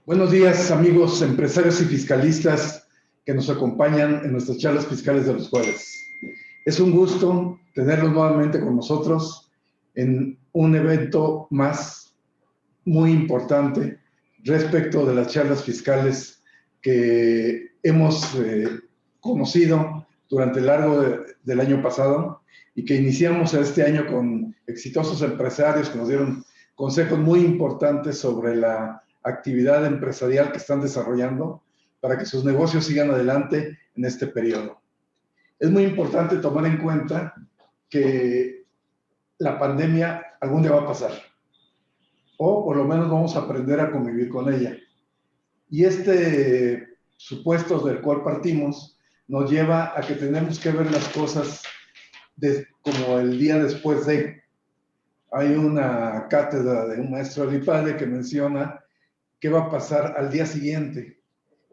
Buenos días, amigos empresarios y fiscalistas que nos acompañan en nuestras charlas fiscales de los jueves. Es un gusto tenerlos nuevamente con nosotros en un evento más muy importante respecto de las charlas fiscales que hemos conocido durante el largo del año pasado y que iniciamos este año con exitosos empresarios que nos dieron consejos muy importantes sobre la actividad empresarial que están desarrollando para que sus negocios sigan adelante en este periodo. Es muy importante tomar en cuenta que la pandemia algún día va a pasar, o por lo menos vamos a aprender a convivir con ella. Y este supuesto del cual partimos nos lleva a que tenemos que ver las cosas como el día después de. Hay una cátedra de un maestro de IPADE que menciona qué va a pasar al día siguiente.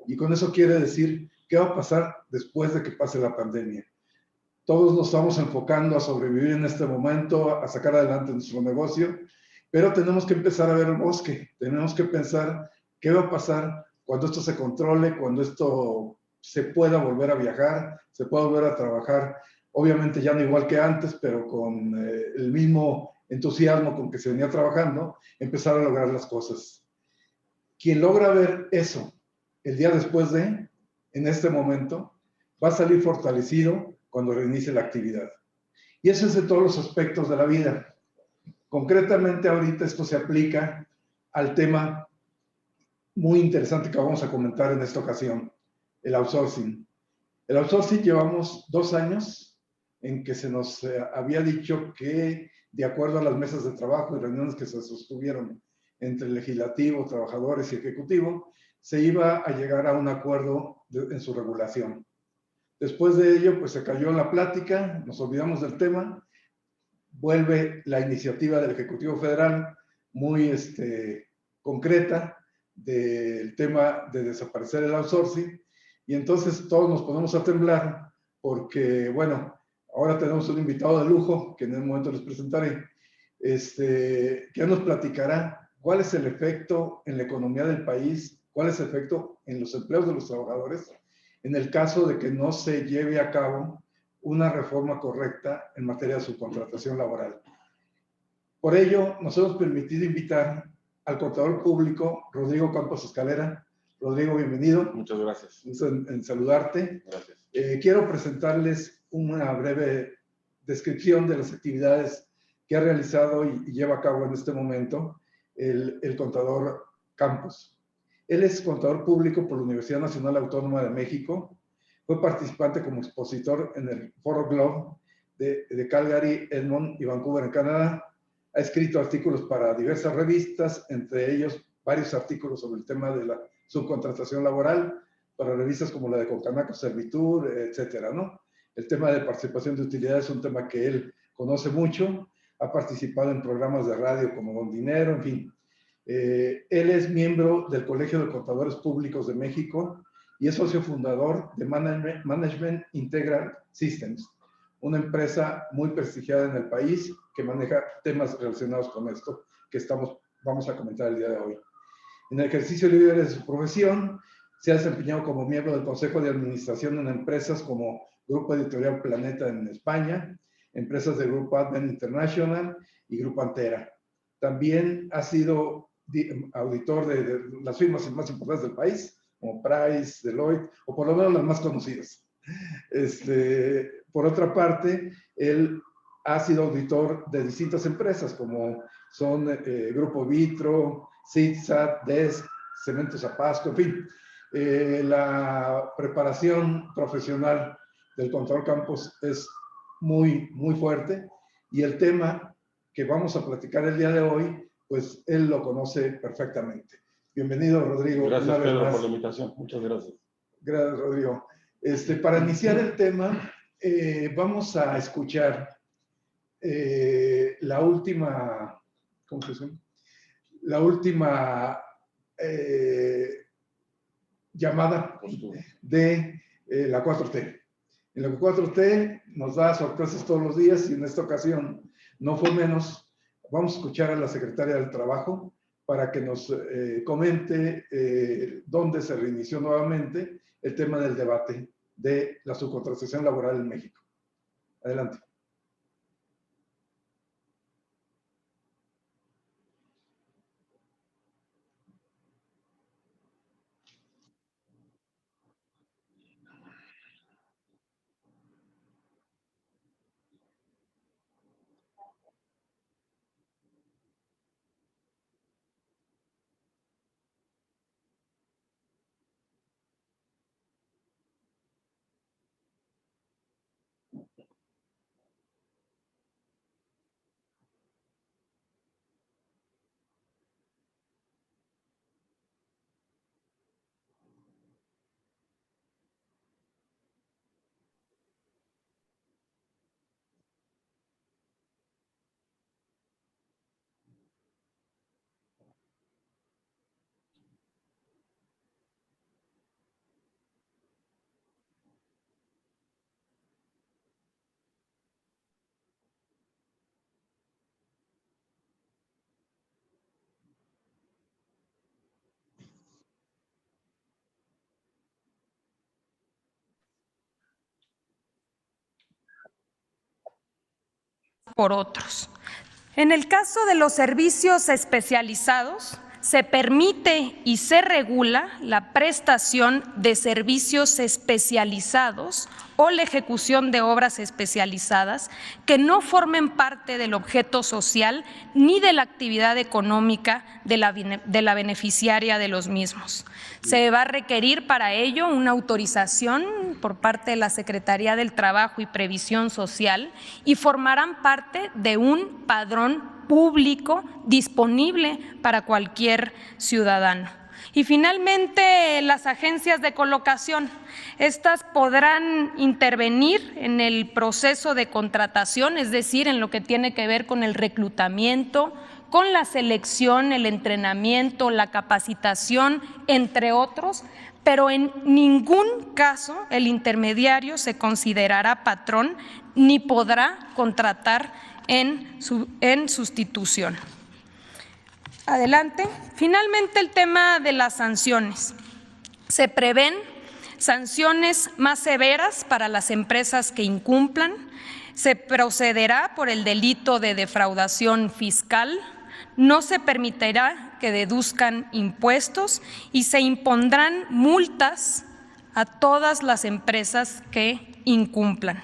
Y con eso quiere decir qué va a pasar después de que pase la pandemia. Todos nos estamos enfocando a sobrevivir en este momento, a sacar adelante nuestro negocio, pero tenemos que empezar a ver el bosque. Tenemos que pensar qué va a pasar cuando esto se controle, cuando esto se pueda volver a viajar, se pueda volver a trabajar. Obviamente ya no igual que antes, pero con el mismo entusiasmo con que se venía trabajando, empezar a lograr las cosas. Quien logra ver eso el día después de, en este momento, va a salir fortalecido cuando reinicie la actividad. Y eso es de todos los aspectos de la vida. Concretamente, ahorita esto se aplica al tema muy interesante que vamos a comentar en esta ocasión, el outsourcing. El outsourcing llevamos 2 años en que se nos había dicho que, de acuerdo a las mesas de trabajo y reuniones que se sostuvieron entre el legislativo, trabajadores y ejecutivo, se iba a llegar a un acuerdo en su regulación. Después de ello, pues se cayó la plática, nos olvidamos del tema, vuelve la iniciativa del Ejecutivo Federal muy concreta del tema de desaparecer el outsourcing, y entonces todos nos ponemos a temblar porque, bueno, ahora tenemos un invitado de lujo que en el momento les presentaré, que nos platicará cuál es el efecto en la economía del país, cuál es el efecto en los empleos de los trabajadores en el caso de que no se lleve a cabo una reforma correcta en materia de subcontratación laboral. Por ello, nos hemos permitido invitar al contador público Rodrigo Campos Escalera. Rodrigo, bienvenido. Muchas gracias. En saludarte. Gracias. Quiero presentarles una breve descripción de las actividades que ha realizado y lleva a cabo en este momento el contador Campos. Él es contador público por la Universidad Nacional Autónoma de México. Fue participante como expositor en el Foro Globe de Calgary, Edmonton y Vancouver en Canadá. Ha escrito artículos para diversas revistas, entre ellos varios artículos sobre el tema de la subcontratación laboral, para revistas como la de Concanaco, Servitur, etcétera, ¿no? El tema de participación de utilidades es un tema que él conoce mucho. Ha participado en programas de radio como Don Dinero, en fin. Él es miembro del Colegio de Contadores Públicos de México y es socio fundador de Management Integral Systems, una empresa muy prestigiada en el país que maneja temas relacionados con esto que vamos a comentar el día de hoy. En el ejercicio libre de su profesión, se ha desempeñado como miembro del Consejo de Administración en empresas como Grupo Editorial Planeta en España, empresas del Grupo Advent International y Grupo Antera. También ha sido auditor de las firmas más importantes del país, como Price, Deloitte, o por lo menos las más conocidas. Por otra parte, él ha sido auditor de distintas empresas, como son Grupo Vitro, CITSAT, DESC, Cementos Apasco, en fin. La preparación profesional del contador Campos es muy, muy fuerte, y el tema que vamos a platicar el día de hoy, pues él lo conoce perfectamente. Bienvenido, Rodrigo. Gracias, Pedro, por la invitación. Muchas gracias. Gracias, Rodrigo. Para iniciar el tema, vamos a escuchar la última, ¿cómo se llama? La última llamada de la 4T. En la 4T nos da sorpresas todos los días, y en esta ocasión no fue menos. vamos a escuchar a la secretaria del Trabajo para que nos comente dónde se reinició nuevamente el tema del debate de la subcontratación laboral en México. Adelante. Por otros. En el caso de los servicios especializados, se permite y se regula la prestación de servicios especializados o la ejecución de obras especializadas que no formen parte del objeto social ni de la actividad económica de la beneficiaria de los mismos. Se va a requerir para ello una autorización por parte de la Secretaría del Trabajo y Previsión Social y formarán parte de un padrón público disponible para cualquier ciudadano. Y finalmente, las agencias de colocación. Estas podrán intervenir en el proceso de contratación, es decir, en lo que tiene que ver con el reclutamiento, con la selección, el entrenamiento, la capacitación, entre otros, pero en ningún caso el intermediario se considerará patrón ni podrá contratar en sustitución. Adelante. Finalmente, el tema de las sanciones. Se prevén sanciones más severas para las empresas que incumplan. Se procederá por el delito de defraudación fiscal. No se permitirá que deduzcan impuestos y se impondrán multas a todas las empresas que incumplan.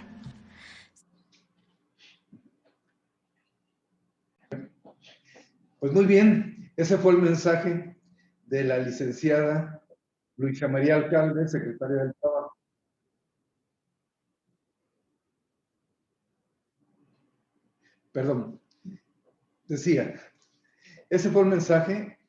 Pues muy bien, ese fue el mensaje de la licenciada Luisa María Alcalde, secretaria del Trabajo. Perdón, decía, ese fue el mensaje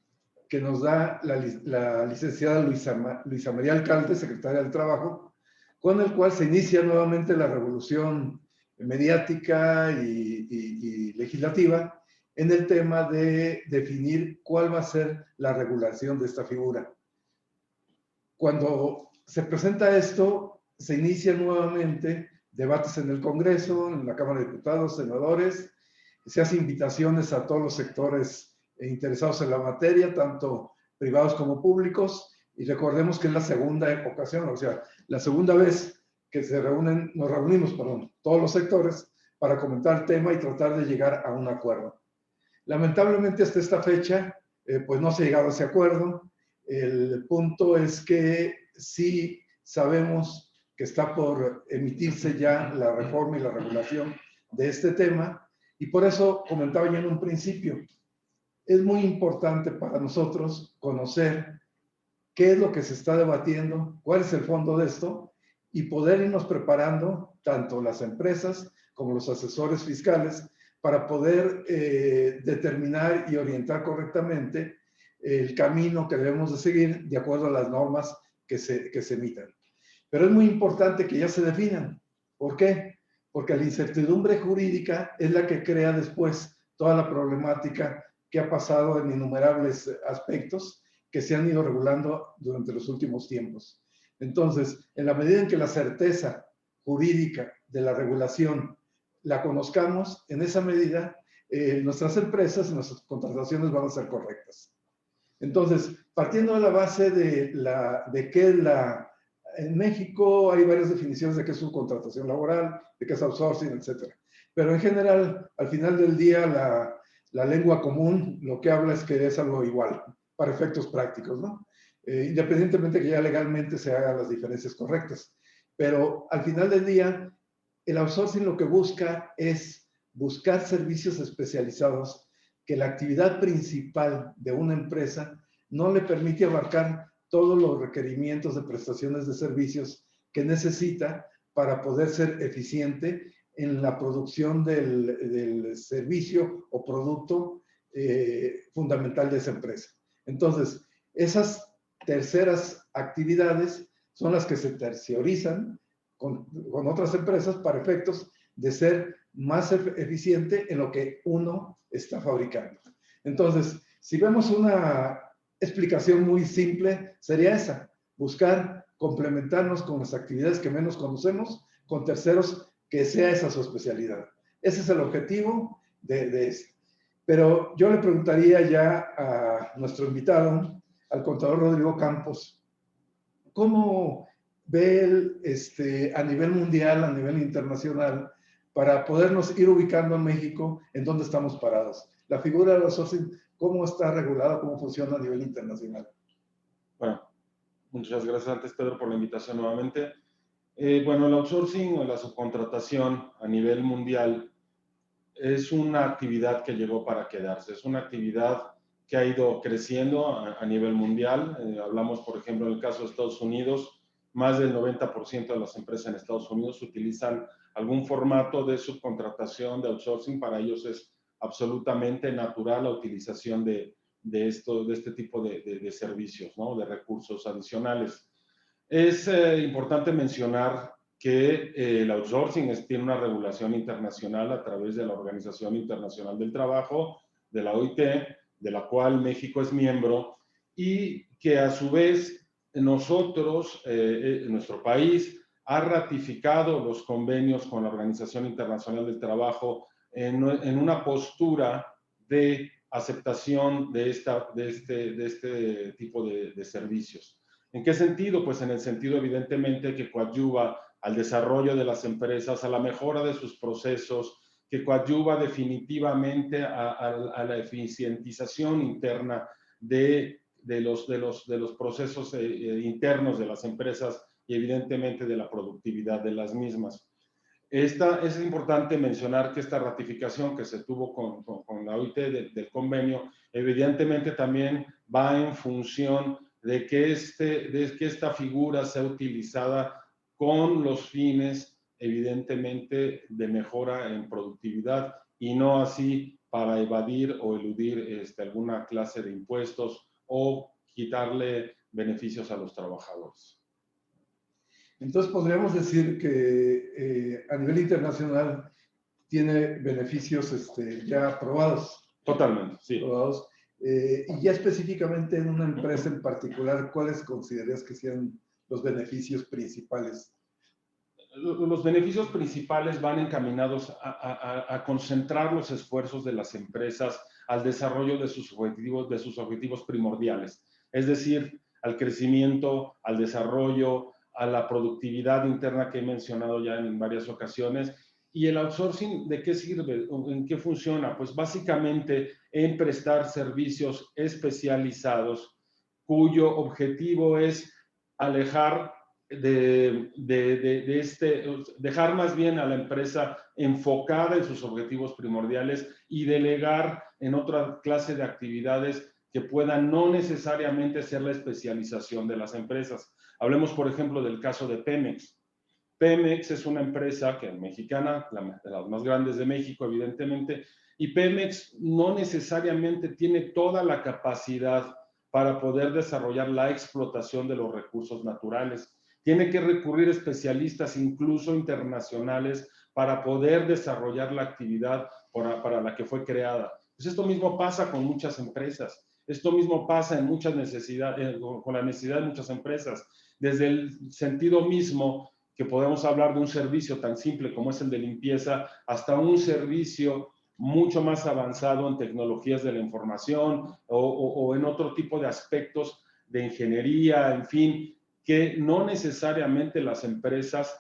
que nos da la licenciada Luisa María Alcalde, secretaria del Trabajo, con el cual se inicia nuevamente la revolución mediática y legislativa en el tema de definir cuál va a ser la regulación de esta figura. Cuando se presenta esto, se inician nuevamente debates en el Congreso, en la Cámara de Diputados, senadores, se hacen invitaciones a todos los sectores interesados en la materia, tanto privados como públicos, y recordemos que es la segunda ocasión, o sea, la segunda vez que nos reunimos, todos los sectores para comentar el tema y tratar de llegar a un acuerdo. Lamentablemente hasta esta fecha, pues no se ha llegado a ese acuerdo. El punto es que sí sabemos que está por emitirse ya la reforma y la regulación de este tema, y por eso comentaba yo en un principio, es muy importante para nosotros conocer qué es lo que se está debatiendo, cuál es el fondo de esto, y poder irnos preparando, tanto las empresas como los asesores fiscales, para poder determinar y orientar correctamente el camino que debemos de seguir de acuerdo a las normas que se emitan. Pero es muy importante que ya se definan. ¿Por qué? Porque la incertidumbre jurídica es la que crea después toda la problemática que ha pasado en innumerables aspectos que se han ido regulando durante los últimos tiempos. Entonces, en la medida en que la certeza jurídica de la regulación la conozcamos, en esa medida nuestras empresas, nuestras contrataciones van a ser correctas. Entonces, partiendo de la base de que en México hay varias definiciones de qué es subcontratación laboral, de qué es outsourcing, etc. Pero en general, al final del día, la lengua común lo que habla es que es algo igual, para efectos prácticos, ¿no? Independientemente que ya legalmente se hagan las diferencias correctas. Pero al final del día, el outsourcing lo que busca es buscar servicios especializados que la actividad principal de una empresa no le permite abarcar todos los requerimientos de prestaciones de servicios que necesita para poder ser eficiente en la producción del servicio o producto fundamental de esa empresa. Entonces, esas terceras actividades son las que se terciarizan con otras empresas para efectos de ser más eficiente en lo que uno está fabricando. Entonces, si vemos una explicación muy simple, sería esa: buscar complementarnos con las actividades que menos conocemos, con terceros que sea esa su especialidad. Ese es el objetivo de esto. Pero yo le preguntaría ya a nuestro invitado, al contador Rodrigo Campos, ¿cómo ve él, a nivel mundial, a nivel internacional, para podernos ir ubicando en México en dónde estamos parados? La figura del outsourcing, ¿cómo está regulada, cómo funciona a nivel internacional? Bueno, muchas gracias antes, Pedro, por la invitación nuevamente. Bueno, el outsourcing o la subcontratación a nivel mundial es una actividad que llegó para quedarse. Es una actividad que ha ido creciendo a nivel mundial. Hablamos, por ejemplo, en el caso de Estados Unidos, más del 90% de las empresas en Estados Unidos utilizan algún formato de subcontratación, de outsourcing. Para ellos es absolutamente natural la utilización de este tipo de servicios, ¿no? De recursos adicionales. Es importante mencionar que el outsourcing tiene una regulación internacional a través de la Organización Internacional del Trabajo, de la OIT, de la cual México es miembro, y que a su vez nosotros, nuestro país, ha ratificado los convenios con la Organización Internacional del Trabajo en una postura de aceptación de este tipo de servicios. ¿En qué sentido? Pues en el sentido, evidentemente, que coadyuva al desarrollo de las empresas, a la mejora de sus procesos, que coadyuva definitivamente a la eficientización interna de los procesos internos de las empresas y, evidentemente, de la productividad de las mismas. Es importante mencionar que esta ratificación que se tuvo con la OIT del convenio, evidentemente también va en función de que esta figura sea utilizada con los fines, evidentemente, de mejora en productividad y no así para evadir o eludir alguna clase de impuestos o quitarle beneficios a los trabajadores. Entonces, podríamos decir que a nivel internacional tiene beneficios ya aprobados. Totalmente, sí. Aprobados. Y ya específicamente en una empresa en particular, ¿cuáles consideras que sean los beneficios principales? Los beneficios principales van encaminados a concentrar los esfuerzos de las empresas al desarrollo de sus objetivos primordiales, es decir, al crecimiento, al desarrollo, a la productividad interna que he mencionado ya en varias ocasiones. ¿Y el outsourcing de qué sirve? ¿En qué funciona? Pues básicamente en prestar servicios especializados cuyo objetivo es alejar dejar más bien a la empresa enfocada en sus objetivos primordiales y delegar en otra clase de actividades que puedan no necesariamente ser la especialización de las empresas. Hablemos, por ejemplo, del caso de Pemex. Pemex es una empresa mexicana, de las más grandes de México, evidentemente, y Pemex no necesariamente tiene toda la capacidad para poder desarrollar la explotación de los recursos naturales. Tiene que recurrir a especialistas, incluso internacionales, para poder desarrollar la actividad para la que fue creada. Pues esto mismo pasa con muchas empresas. Esto mismo pasa con la necesidad de muchas empresas. Desde el sentido mismo que podemos hablar de un servicio tan simple como es el de limpieza, hasta un servicio mucho más avanzado en tecnologías de la información o en otro tipo de aspectos de ingeniería, en fin, que no necesariamente las empresas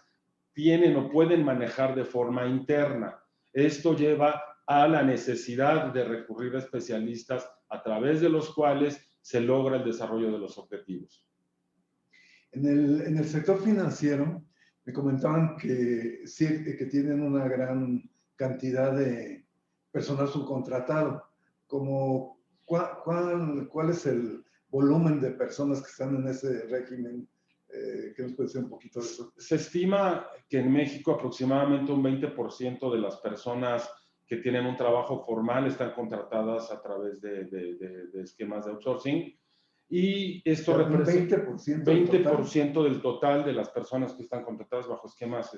tienen o pueden manejar de forma interna. Esto lleva a la necesidad de recurrir a especialistas a través de los cuales se logra el desarrollo de los objetivos. En el sector financiero, me comentaban que, sí, que tienen una gran cantidad de personal subcontratado. ¿Cuál es el volumen de personas que están en ese régimen? ¿Qué nos puede decir un poquito de eso? Se estima que en México aproximadamente un 20% de las personas que tienen un trabajo formal están contratadas a través de esquemas de outsourcing. Y esto representa 20% del total de las personas que están contratadas bajo esquemas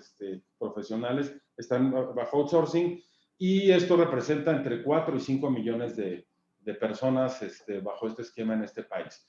profesionales están bajo outsourcing, y esto representa entre 4 y 5 millones de personas bajo este esquema en este país.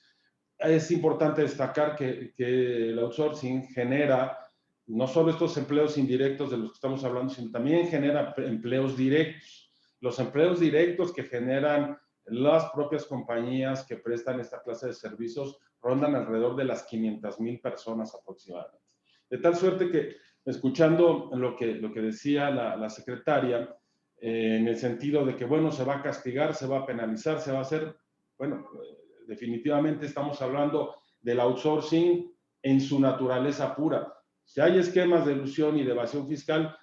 Es importante destacar que el outsourcing genera no solo estos empleos indirectos de los que estamos hablando, sino también genera empleos directos. Los empleos directos que generan las propias compañías que prestan esta clase de servicios rondan alrededor de las 500,000 personas aproximadamente. De tal suerte que, escuchando lo que decía la secretaria, en el sentido de que, bueno, se va a castigar, se va a penalizar, se va a hacer, bueno, definitivamente estamos hablando del outsourcing en su naturaleza pura. Si hay esquemas de elusión y de evasión fiscal,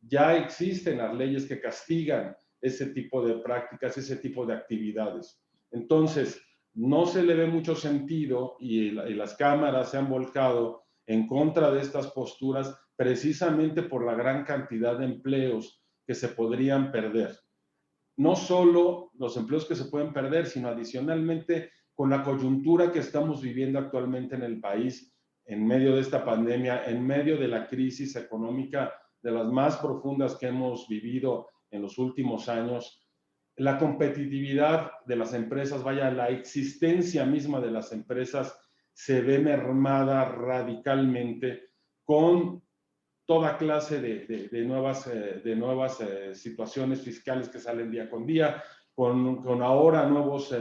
ya existen las leyes que castigan ese tipo de prácticas, ese tipo de actividades. Entonces, no se le ve mucho sentido, y las cámaras se han volcado en contra de estas posturas precisamente por la gran cantidad de empleos que se podrían perder. No solo los empleos que se pueden perder, sino adicionalmente con la coyuntura que estamos viviendo actualmente en el país, en medio de esta pandemia, en medio de la crisis económica de las más profundas que hemos vivido en los últimos años, la competitividad de las empresas, vaya, la existencia misma de las empresas se ve mermada radicalmente con toda clase de nuevas situaciones fiscales que salen día con día, con ahora nuevos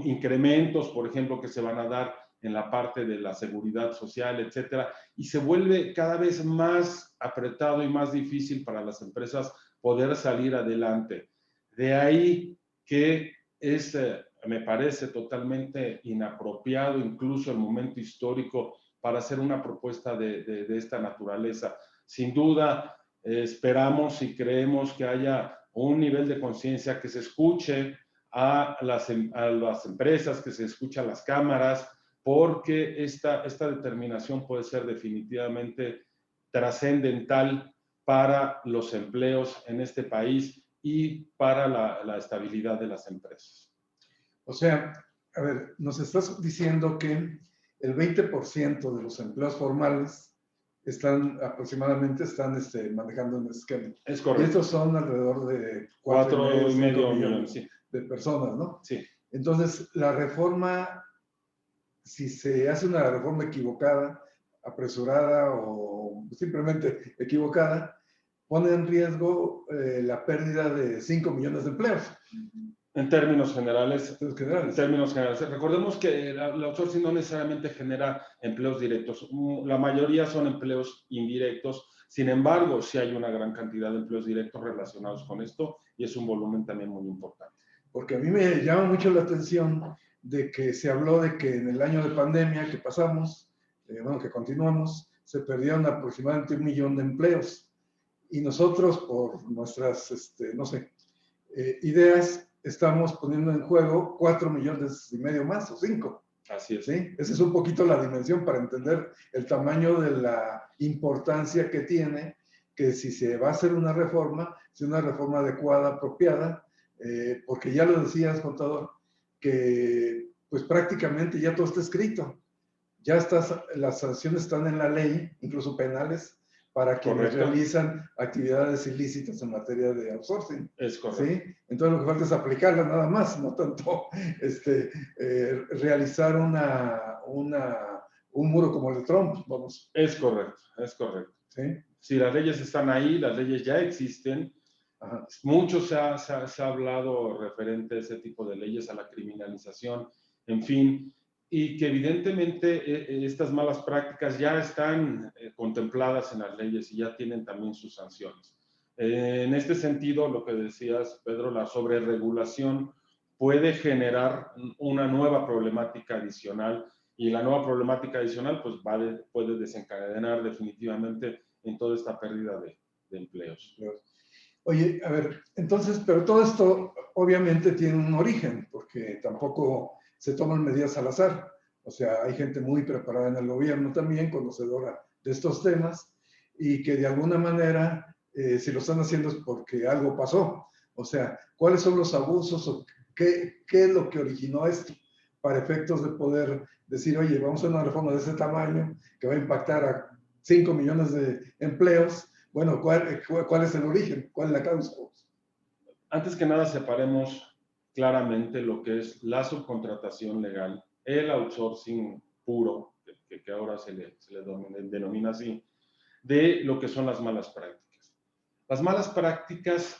incrementos, por ejemplo, que se van a dar en la parte de la seguridad social, etcétera, y se vuelve cada vez más apretado y más difícil para las empresas poder salir adelante. De ahí que me parece totalmente inapropiado, incluso el momento histórico, para hacer una propuesta de esta naturaleza. Sin duda, esperamos y creemos que haya un nivel de conciencia, que se escuche a las empresas, que se escuche a las cámaras, porque esta determinación puede ser definitivamente trascendental para los empleos en este país y para la estabilidad de las empresas. O sea, a ver, nos estás diciendo que el 20% de los empleos formales aproximadamente están manejando un esquema. Es correcto. Y estos son alrededor de 4,5 millones, sí, de personas, ¿no? Sí. Entonces, la reforma, si se hace una reforma equivocada, apresurada o simplemente equivocada, pone en riesgo la pérdida de 5 millones de empleos. En términos generales. Recordemos que el outsourcing no necesariamente genera empleos directos. La mayoría son empleos indirectos. Sin embargo, sí hay una gran cantidad de empleos directos relacionados con esto, y es un volumen también muy importante. Porque a mí me llama mucho la atención de que se habló de que en el año de pandemia que pasamos, que continuamos, se perdieron aproximadamente 1 millón de empleos. Y nosotros, por nuestras, ideas, estamos poniendo en juego 4,5 millones más, o 5. Así es. ¿Sí? Esa es un poquito la dimensión para entender el tamaño de la importancia que tiene, que si se va a hacer una reforma, sea una reforma adecuada, apropiada, porque ya lo decías, contador, que pues prácticamente ya todo está escrito. Ya las sanciones están en la ley, incluso penales, para quienes realizan actividades ilícitas en materia de outsourcing. Es correcto. ¿Sí? Entonces lo que falta es aplicarla nada más, no tanto realizar un muro como el de Trump, vamos. Es correcto, es correcto. ¿Sí? Si las leyes están ahí, las leyes ya existen, Ajá. Mucho se ha hablado referente a ese tipo de leyes, a la criminalización, en fin, y que evidentemente estas malas prácticas ya están contempladas en las leyes y ya tienen también sus sanciones. En este sentido, lo que decías, Pedro, la sobreregulación puede generar una nueva problemática adicional, y la nueva problemática adicional pues puede desencadenar definitivamente en toda esta pérdida de empleos. Oye, a ver, entonces, pero todo esto obviamente tiene un origen, porque tampoco se toman medidas al azar. O sea, hay gente muy preparada en el gobierno también, conocedora de estos temas, y que de alguna manera, si lo están haciendo es porque algo pasó. O sea, ¿cuáles son los abusos o qué es lo que originó esto? Para efectos de poder decir, oye, vamos a una reforma de ese tamaño que va a impactar a 5 millones de empleos. Bueno, ¿cuál es el origen? ¿Cuál es la causa? Antes que nada, separemos claramente lo que es la subcontratación legal, el outsourcing puro, que ahora se le denomina así, de lo que son las malas prácticas. Las malas prácticas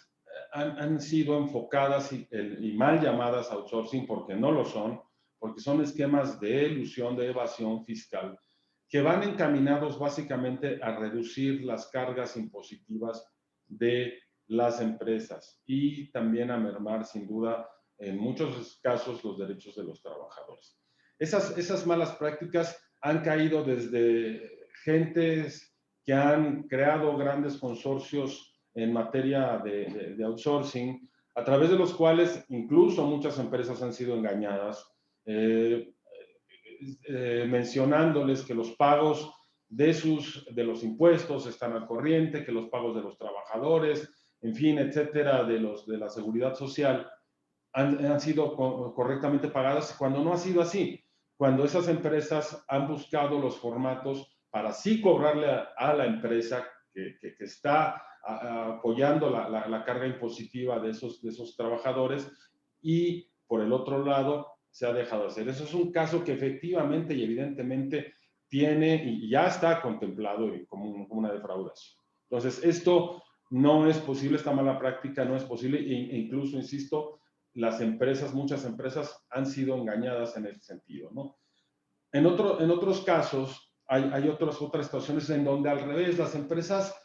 han sido enfocadas y mal llamadas outsourcing porque no lo son, porque son esquemas de elusión, de evasión fiscal, que van encaminados básicamente a reducir las cargas impositivas de las empresas y también a mermar, sin duda, en muchos casos, los derechos de los trabajadores. Esas malas prácticas han caído desde gentes que han creado grandes consorcios en materia de outsourcing, a través de los cuales incluso muchas empresas han sido engañadas, mencionándoles que los pagos de los impuestos están al corriente, que los pagos de los trabajadores, en fin, etcétera, de la seguridad social, han sido correctamente pagadas, cuando no ha sido así, cuando esas empresas han buscado los formatos para sí cobrarle a la empresa que está apoyando la carga impositiva de esos trabajadores, y por el otro lado se ha dejado hacer. Eso es un caso que efectivamente y evidentemente tiene y ya está contemplado como una defraudación. Entonces, esto no es posible, esta mala práctica no es posible, e incluso, insisto, muchas empresas han sido engañadas en ese sentido, ¿no? En otros casos, hay otras situaciones en donde al revés, las empresas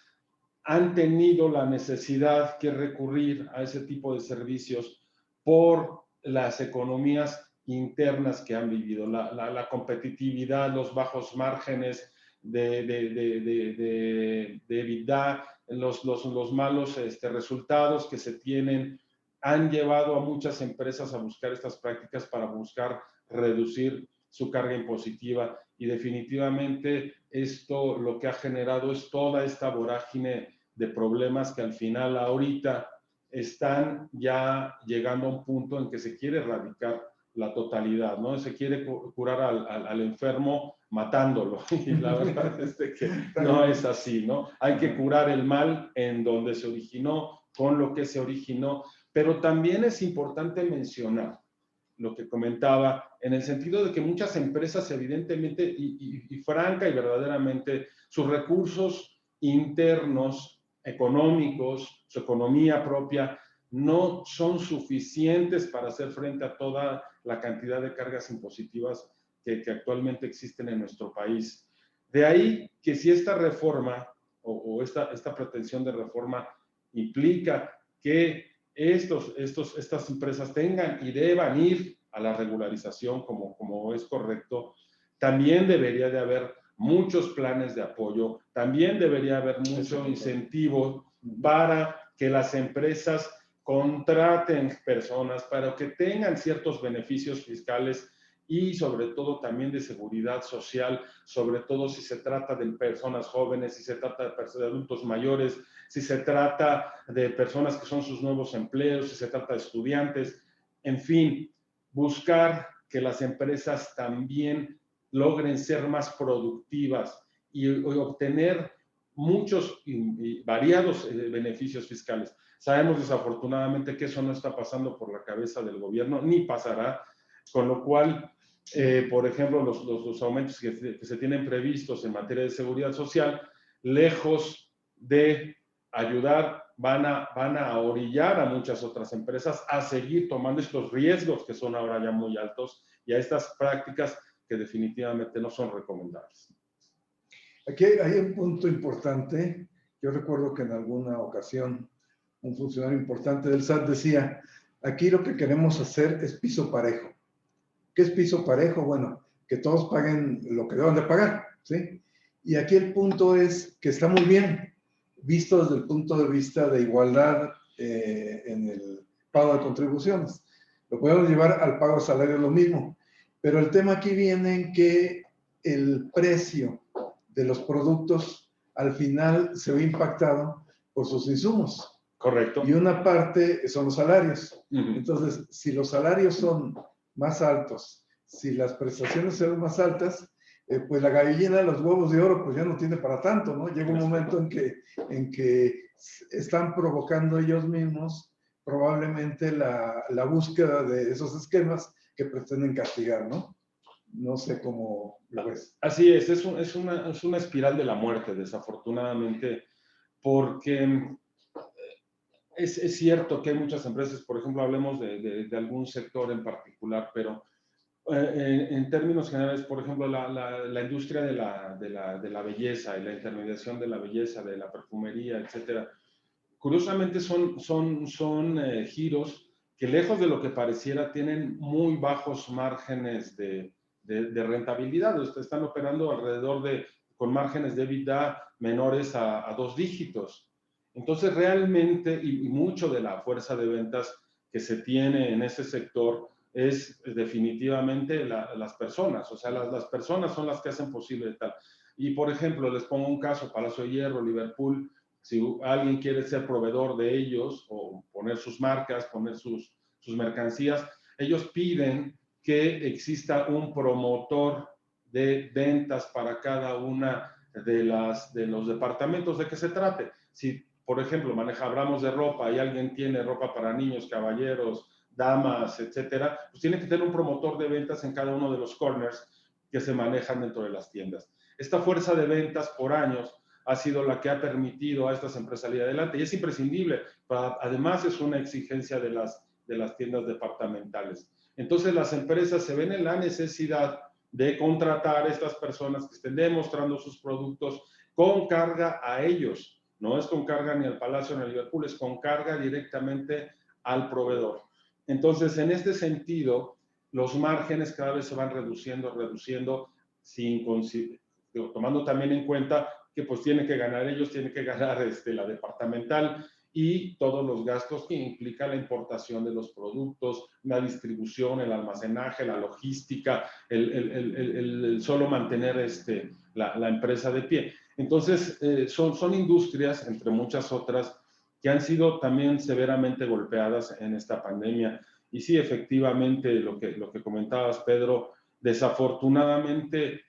han tenido la necesidad que recurrir a ese tipo de servicios por las economías internas que han vivido, la competitividad, los bajos márgenes de EBITDA, los malos resultados que se tienen, han llevado a muchas empresas a buscar estas prácticas para buscar reducir su carga impositiva, y definitivamente esto lo que ha generado es toda esta vorágine de problemas que al final ahorita están ya llegando a un punto en que se quiere erradicar la totalidad, ¿no? Se quiere curar al enfermo matándolo, y la verdad es que no es así, ¿no? Hay que curar el mal en donde se originó, con lo que se originó, pero también es importante mencionar lo que comentaba, en el sentido de que muchas empresas evidentemente y franca y verdaderamente sus recursos internos, económicos, su economía propia, no son suficientes para hacer frente a toda la cantidad de cargas impositivas que actualmente existen en nuestro país. De ahí que si esta reforma o esta pretensión de reforma implica que estas empresas tengan y deban ir a la regularización como es correcto, también debería de haber muchos planes de apoyo, también debería haber mucho incentivo para que las empresas contraten personas, para que tengan ciertos beneficios fiscales y sobre todo también de seguridad social, sobre todo si se trata de personas jóvenes, si se trata de adultos mayores, si se trata de personas que son sus nuevos empleos, si se trata de estudiantes, en fin, buscar que las empresas también logren ser más productivas y obtener muchos y variados beneficios fiscales. Sabemos desafortunadamente que eso no está pasando por la cabeza del gobierno, ni pasará, con lo cual, por ejemplo, los aumentos que se tienen previstos en materia de seguridad social, lejos de ayudar, van a orillar a muchas otras empresas a seguir tomando estos riesgos que son ahora ya muy altos y a estas prácticas que definitivamente no son recomendables. Aquí hay un punto importante. Yo recuerdo que en alguna ocasión un funcionario importante del SAT decía, aquí lo que queremos hacer es piso parejo. ¿Qué es piso parejo? Bueno, que todos paguen lo que deban de pagar, ¿sí? Y aquí el punto es que está muy bien, visto desde el punto de vista de igualdad en el pago de contribuciones. Lo podemos llevar al pago de salario lo mismo, pero el tema aquí viene en que el precio de los productos al final se ve impactado por sus insumos. Correcto. Y una parte son los salarios. Uh-huh. Entonces, si los salarios son más altos, si las prestaciones son más altas, pues la gallina de los huevos de oro pues ya no tiene para tanto, ¿no? Llega un momento en que están provocando ellos mismos probablemente la búsqueda de esos esquemas que pretenden castigar, ¿no? No sé cómo lo ves. Así es una espiral de la muerte, desafortunadamente, porque es cierto que hay muchas empresas, por ejemplo, hablemos de algún sector en particular, pero en términos generales, por ejemplo, la industria de la belleza y la intermediación de la belleza, de la perfumería, etcétera, curiosamente son giros que lejos de lo que pareciera tienen muy bajos márgenes de rentabilidad. Están operando alrededor con márgenes de EBITDA menores a 2 dígitos. Entonces, realmente, y mucho de la fuerza de ventas que se tiene en ese sector es definitivamente las personas. O sea, las personas son las que hacen posible tal. Y, por ejemplo, les pongo un caso, Palacio de Hierro, Liverpool. Si alguien quiere ser proveedor de ellos o poner sus marcas, poner sus mercancías, ellos piden que exista un promotor de ventas para cada una de los departamentos de que se trate. Si, por ejemplo, hablamos de ropa y alguien tiene ropa para niños, caballeros, damas, etcétera, pues tiene que tener un promotor de ventas en cada uno de los corners que se manejan dentro de las tiendas. Esta fuerza de ventas por años ha sido la que ha permitido a estas empresas salir adelante y es imprescindible. Además, es una exigencia de las tiendas departamentales. Entonces, las empresas se ven en la necesidad de contratar a estas personas que estén demostrando sus productos con carga a ellos. No es con carga ni al Palacio ni al Liverpool, es con carga directamente al proveedor. Entonces, en este sentido, los márgenes cada vez se van reduciendo, tomando también en cuenta que pues tienen que ganar ellos, tienen que ganar la departamental y todos los gastos que implica la importación de los productos, la distribución, el almacenaje, la logística, el solo mantener la empresa de pie. Entonces, son industrias, entre muchas otras, que han sido también severamente golpeadas en esta pandemia. Y sí, efectivamente, lo que comentabas, Pedro, desafortunadamente,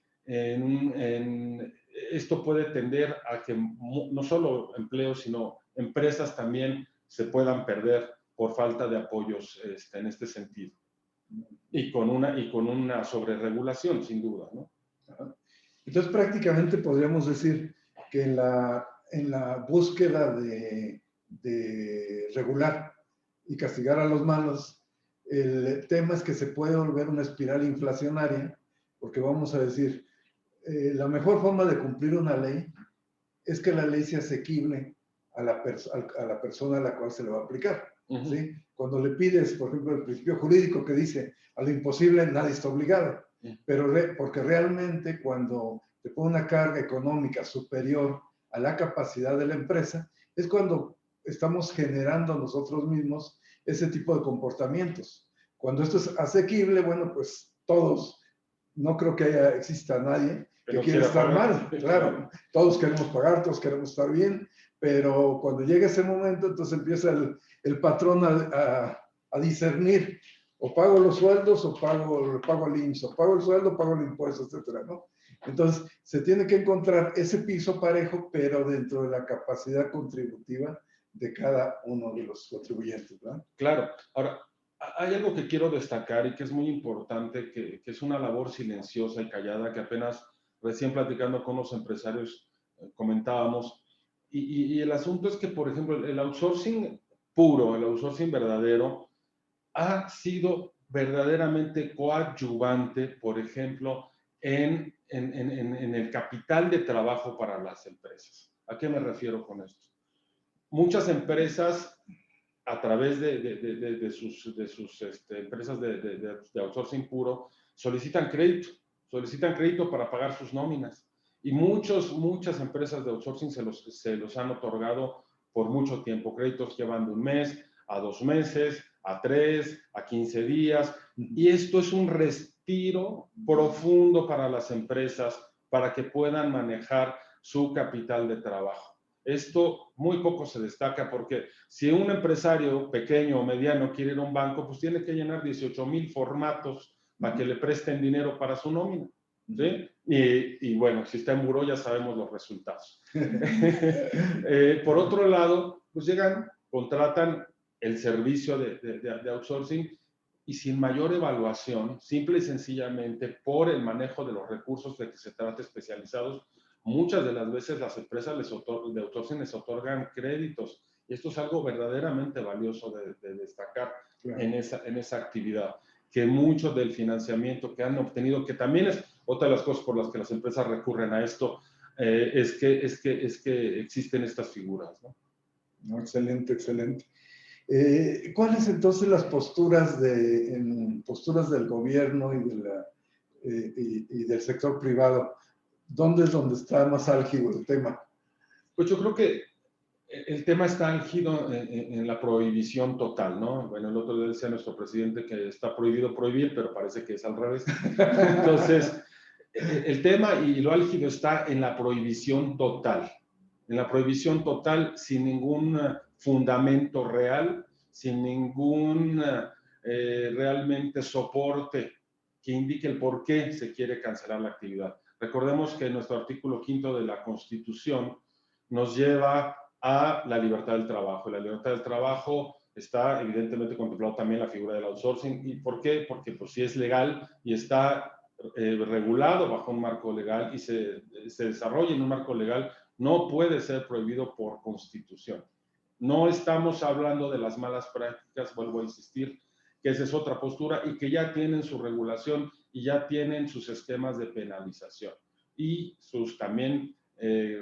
esto puede tender a que no solo empleos, sino empresas también se puedan perder por falta de apoyos en este sentido. Y con una sobreregulación, sin duda, ¿no? Entonces, prácticamente podríamos decir que en la búsqueda de regular y castigar a los malos, el tema es que se puede volver una espiral inflacionaria, porque vamos a decir, la mejor forma de cumplir una ley es que la ley sea asequible a la persona a la cual se le va a aplicar. Uh-huh. ¿Sí? Cuando le pides, por ejemplo, el principio jurídico que dice a lo imposible nadie está obligado, pero porque realmente cuando te pone una carga económica superior a la capacidad de la empresa, es cuando estamos generando nosotros mismos ese tipo de comportamientos. Cuando esto es asequible, bueno, pues todos, no creo que exista nadie que quiera estar mal, claro, todos queremos pagar, todos queremos estar bien, pero cuando llega ese momento, entonces empieza el patrón a discernir, o pago los sueldos, o pago el IMSS, o pago el sueldo, pago el impuesto, etcétera, ¿no? Entonces, se tiene que encontrar ese piso parejo, pero dentro de la capacidad contributiva de cada uno de los contribuyentes, ¿verdad? Claro. Ahora, hay algo que quiero destacar y que es muy importante, que es una labor silenciosa y callada, que apenas recién platicando con los empresarios comentábamos. Y el asunto es que, por ejemplo, el outsourcing puro, el outsourcing verdadero, ha sido verdaderamente coadyuvante, por ejemplo, en el capital de trabajo para las empresas. ¿A qué me refiero con esto? Muchas empresas, a través de sus empresas de outsourcing puro, solicitan crédito para pagar sus nóminas. Y muchas empresas de outsourcing se los han otorgado por mucho tiempo. Créditos que van de 1 mes a 2 meses, a 3, a 15 días. Y esto es un respiro profundo para las empresas para que puedan manejar su capital de trabajo. Esto muy poco se destaca porque si un empresario pequeño o mediano quiere ir a un banco, pues tiene que llenar 18,000 formatos para que le presten dinero para su nómina. ¿Sí? Y bueno, si está en buró ya sabemos los resultados. Por otro lado, pues llegan, contratan el servicio de outsourcing y sin mayor evaluación, simple y sencillamente por el manejo de los recursos de que se trata especializados, muchas de las veces las empresas de outsourcing les otorgan créditos. Y esto es algo verdaderamente valioso de destacar, claro, en esa actividad. Que mucho del financiamiento que han obtenido, que también es otra de las cosas por las que las empresas recurren a esto, es que existen estas figuras, ¿no? No, excelente, excelente. ¿Cuáles entonces las posturas del gobierno y del sector privado? ¿Dónde es donde está más álgido el tema? Pues yo creo que el tema está álgido en la prohibición total, ¿no? Bueno, el otro día decía nuestro presidente que está prohibido prohibir, pero parece que es al revés. Entonces, el tema y lo álgido está en la prohibición total. En la prohibición total sin ningún fundamento real, sin ningún realmente soporte que indique el por qué se quiere cancelar la actividad. Recordemos que nuestro artículo 5º de la Constitución nos lleva a la libertad del trabajo. La libertad del trabajo está evidentemente contemplado también la figura del outsourcing. ¿Y por qué? Porque pues, si es legal y está regulado bajo un marco legal y se desarrolla en un marco legal, no puede ser prohibido por Constitución. No estamos hablando de las malas prácticas, vuelvo a insistir, que esa es otra postura y que ya tienen su regulación y ya tienen sus esquemas de penalización y también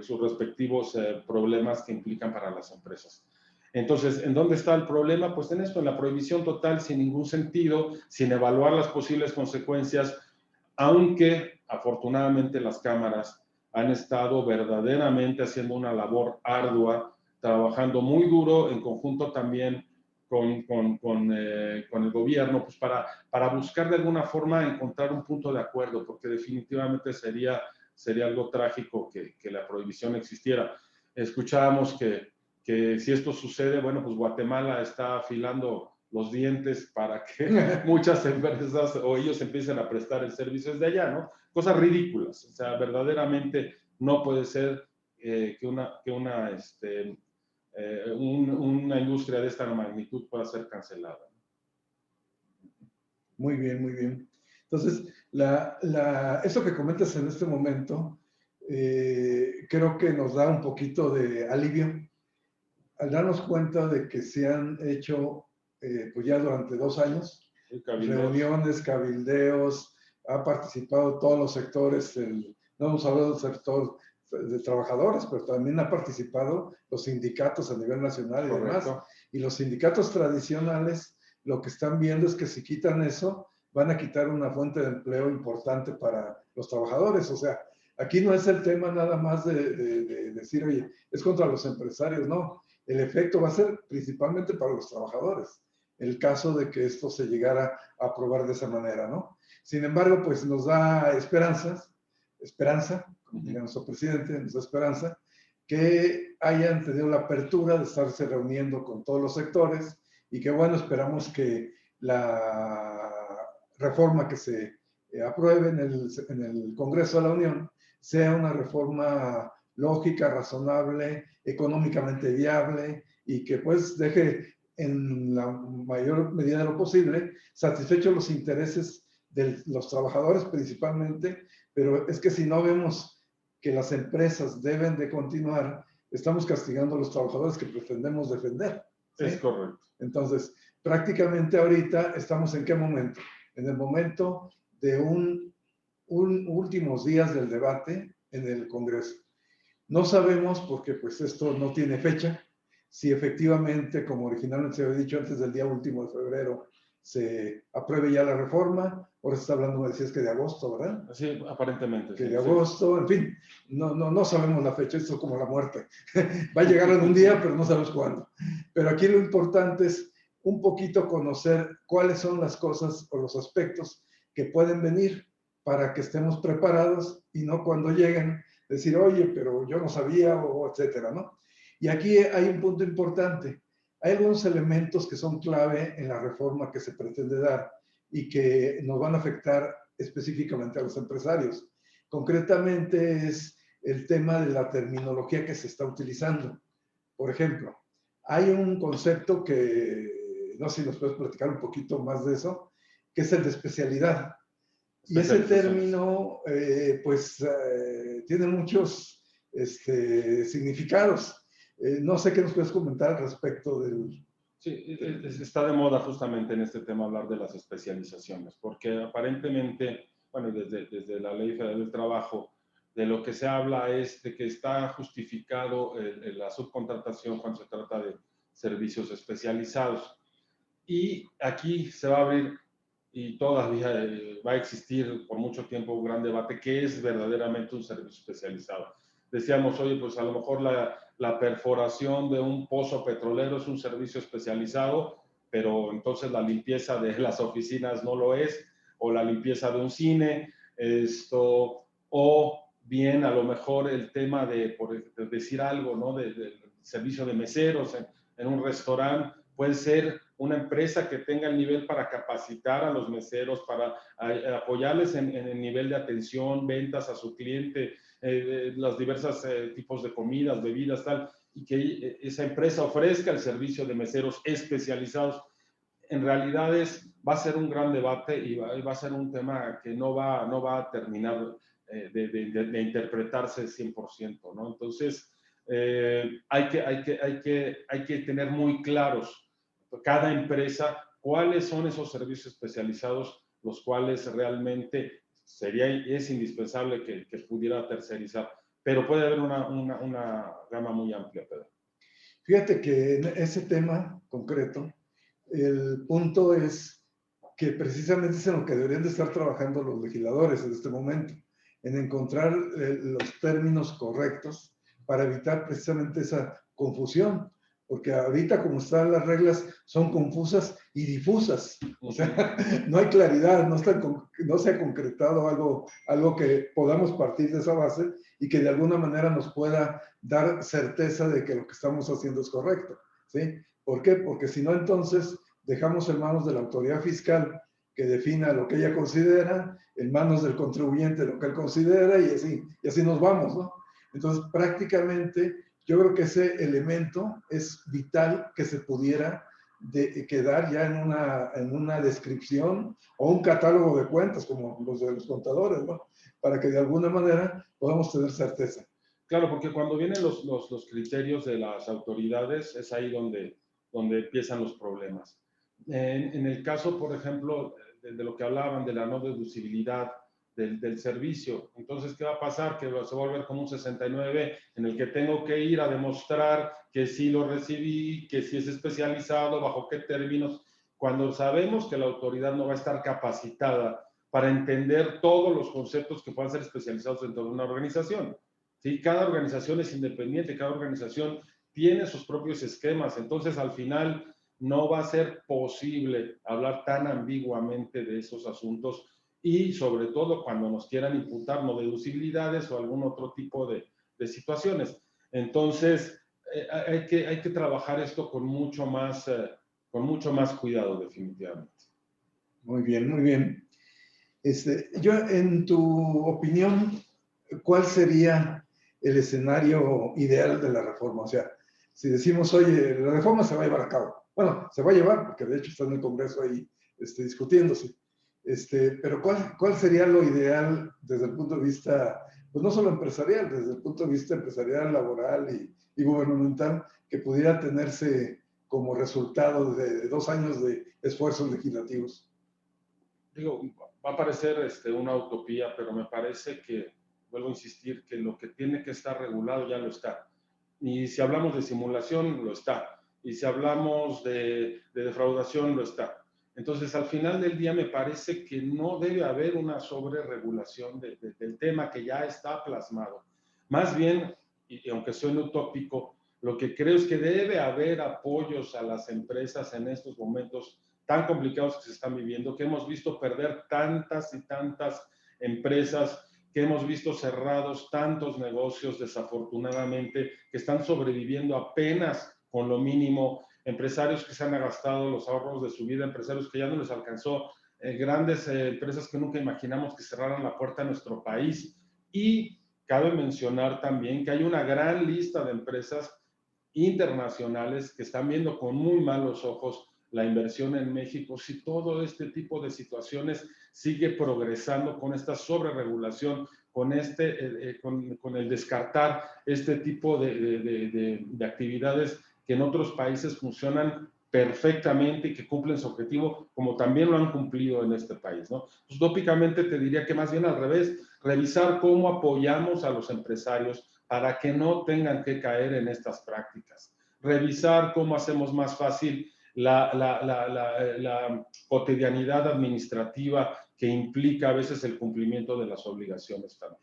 sus respectivos problemas que implican para las empresas. Entonces, ¿en dónde está el problema? Pues en esto, en la prohibición total, sin ningún sentido, sin evaluar las posibles consecuencias, aunque afortunadamente las cámaras han estado verdaderamente haciendo una labor ardua, trabajando muy duro en conjunto también con el gobierno, pues para buscar de alguna forma encontrar un punto de acuerdo, porque definitivamente sería algo trágico que la prohibición existiera. Escuchábamos que si esto sucede, bueno, pues Guatemala está afilando los dientes para que muchas empresas o ellos empiecen a prestar el servicio desde allá, ¿no? Cosas ridículas, o sea, verdaderamente no puede ser que una industria de esta magnitud pueda ser cancelada. Muy bien, muy bien. Entonces, eso que comentas en este momento, creo que nos da un poquito de alivio al darnos cuenta de que se han hecho, pues ya durante 2 años, reuniones, cabildeos, ha participado todos los sectores, no hemos hablado del sector de trabajadores, pero también ha participado los sindicatos a nivel nacional y demás. Y los sindicatos tradicionales lo que están viendo es que si quitan eso, van a quitar una fuente de empleo importante para los trabajadores. O sea, aquí no es el tema nada más de decir, oye, es contra los empresarios, no. El efecto va a ser principalmente para los trabajadores, el caso de que esto se llegara a aprobar de esa manera, ¿no? Sin embargo, pues nos da esperanza, como diría nuestro presidente, nos da esperanza que hayan tenido la apertura de estarse reuniendo con todos los sectores y que, bueno, esperamos que la reforma que se apruebe en el Congreso de la Unión sea una reforma lógica, razonable, económicamente viable y que pues deje en la mayor medida de lo posible satisfechos los intereses de los trabajadores principalmente, pero es que si no vemos que las empresas deben de continuar, estamos castigando a los trabajadores que pretendemos defender, ¿sí? Es correcto. Entonces, prácticamente ahorita estamos ¿en qué momento? En el momento de últimos días del debate en el Congreso. No sabemos, porque pues esto no tiene fecha, si efectivamente, como originalmente se había dicho, antes del día último de febrero se apruebe ya la reforma. Ahora se está hablando, me decías que de agosto, ¿verdad? Sí, aparentemente. Que sí, de agosto, en fin, no sabemos la fecha, esto es como la muerte. Va a llegar en un día, pero no sabemos cuándo. Pero aquí lo importante es un poquito conocer cuáles son las cosas o los aspectos que pueden venir para que estemos preparados y no cuando lleguen decir, oye, pero yo no sabía, o etcétera, ¿no? Y aquí hay un punto importante. Hay algunos elementos que son clave en la reforma que se pretende dar y que nos van a afectar específicamente a los empresarios. Concretamente es el tema de la terminología que se está utilizando. Por ejemplo, hay un concepto que, no sé si nos puedes platicar un poquito más de eso, que es el de especialidad. Y ese término, tiene muchos significados. No sé qué nos puedes comentar al respecto del... Sí, está de moda justamente en este tema hablar de las especializaciones, porque aparentemente, bueno, desde la Ley Federal del Trabajo, de lo que se habla es de que está justificado la subcontratación cuando se trata de servicios especializados. Y aquí se va a abrir, y todavía va a existir por mucho tiempo un gran debate, ¿qué es verdaderamente un servicio especializado? Decíamos, oye, pues a lo mejor la perforación de un pozo petrolero es un servicio especializado, pero entonces la limpieza de las oficinas no lo es, o la limpieza de un cine, o bien a lo mejor el tema de decir algo, ¿no? Del servicio de meseros en un restaurante, puede ser una empresa que tenga el nivel para capacitar a los meseros, para apoyarles en el nivel de atención, ventas a su cliente, los diversos tipos de comidas, bebidas, tal, y que esa empresa ofrezca el servicio de meseros especializados. En realidad va a ser un gran debate y va a ser un tema que no va a terminar de interpretarse 100%, ¿no? Entonces, hay que tener muy claros cada empresa cuáles son esos servicios especializados los cuales realmente es indispensable que pudiera tercerizar, pero puede haber una gama muy amplia, Pedro. Fíjate que en ese tema concreto, el punto es que precisamente es en lo que deberían de estar trabajando los legisladores en este momento, en encontrar los términos correctos para evitar precisamente esa confusión, porque ahorita como están las reglas son confusas y difusas, o sea, no hay claridad, no se ha concretado algo que podamos partir de esa base y que de alguna manera nos pueda dar certeza de que lo que estamos haciendo es correcto, ¿sí? ¿Por qué? Porque si no, entonces dejamos en manos de la autoridad fiscal que defina lo que ella considera, en manos del contribuyente lo que él considera, y así nos vamos, ¿no? Entonces, prácticamente, yo creo que ese elemento es vital que se pudiera quedar ya en una descripción o un catálogo de cuentas, como los de los contadores, ¿no? Para que de alguna manera podamos tener certeza. Claro, porque cuando vienen los criterios de las autoridades, es ahí donde empiezan los problemas. En el caso, por ejemplo, de lo que hablaban de la no deducibilidad del servicio, entonces, ¿qué va a pasar? Que se va a volver como un 69 en el que tengo que ir a demostrar que sí lo recibí, que sí es especializado, bajo qué términos, cuando sabemos que la autoridad no va a estar capacitada para entender todos los conceptos que puedan ser especializados dentro de una organización. ¿Sí? Cada organización es independiente, cada organización tiene sus propios esquemas, entonces al final no va a ser posible hablar tan ambiguamente de esos asuntos y sobre todo cuando nos quieran imputar no deducibilidades o algún otro tipo de situaciones. Entonces, hay que trabajar esto con mucho más cuidado, definitivamente. Muy bien, muy bien. Yo, en tu opinión, ¿cuál sería el escenario ideal de la reforma? O sea, si decimos, oye, la reforma se va a llevar a cabo. Bueno, se va a llevar, porque de hecho está en el Congreso ahí discutiéndose. Pero ¿cuál sería lo ideal desde el punto de vista pues no solo empresarial, desde el punto de vista empresarial, laboral y gubernamental, que pudiera tenerse como resultado de 2 años de esfuerzos legislativos. Digo, va a parecer una utopía, pero me parece que, vuelvo a insistir, que lo que tiene que estar regulado ya lo está. Y si hablamos de simulación, lo está. Y si hablamos de defraudación, lo está. Entonces, al final del día, me parece que no debe haber una sobreregulación del tema que ya está plasmado. Más bien, y aunque suene utópico, lo que creo es que debe haber apoyos a las empresas en estos momentos tan complicados que se están viviendo, que hemos visto perder tantas y tantas empresas, que hemos visto cerrados tantos negocios, desafortunadamente, que están sobreviviendo apenas con lo mínimo, empresarios que se han gastado los ahorros de su vida, empresarios que ya no les alcanzó, grandes empresas que nunca imaginamos que cerraran la puerta a nuestro país. Y cabe mencionar también que hay una gran lista de empresas internacionales que están viendo con muy malos ojos la inversión en México, si todo este tipo de situaciones sigue progresando con esta sobreregulación, con el descartar este tipo de actividades que en otros países funcionan perfectamente y que cumplen su objetivo, como también lo han cumplido en este país, ¿no? Pues, utópicamente te diría que más bien al revés, revisar cómo apoyamos a los empresarios para que no tengan que caer en estas prácticas, revisar cómo hacemos más fácil la cotidianidad administrativa que implica a veces el cumplimiento de las obligaciones también.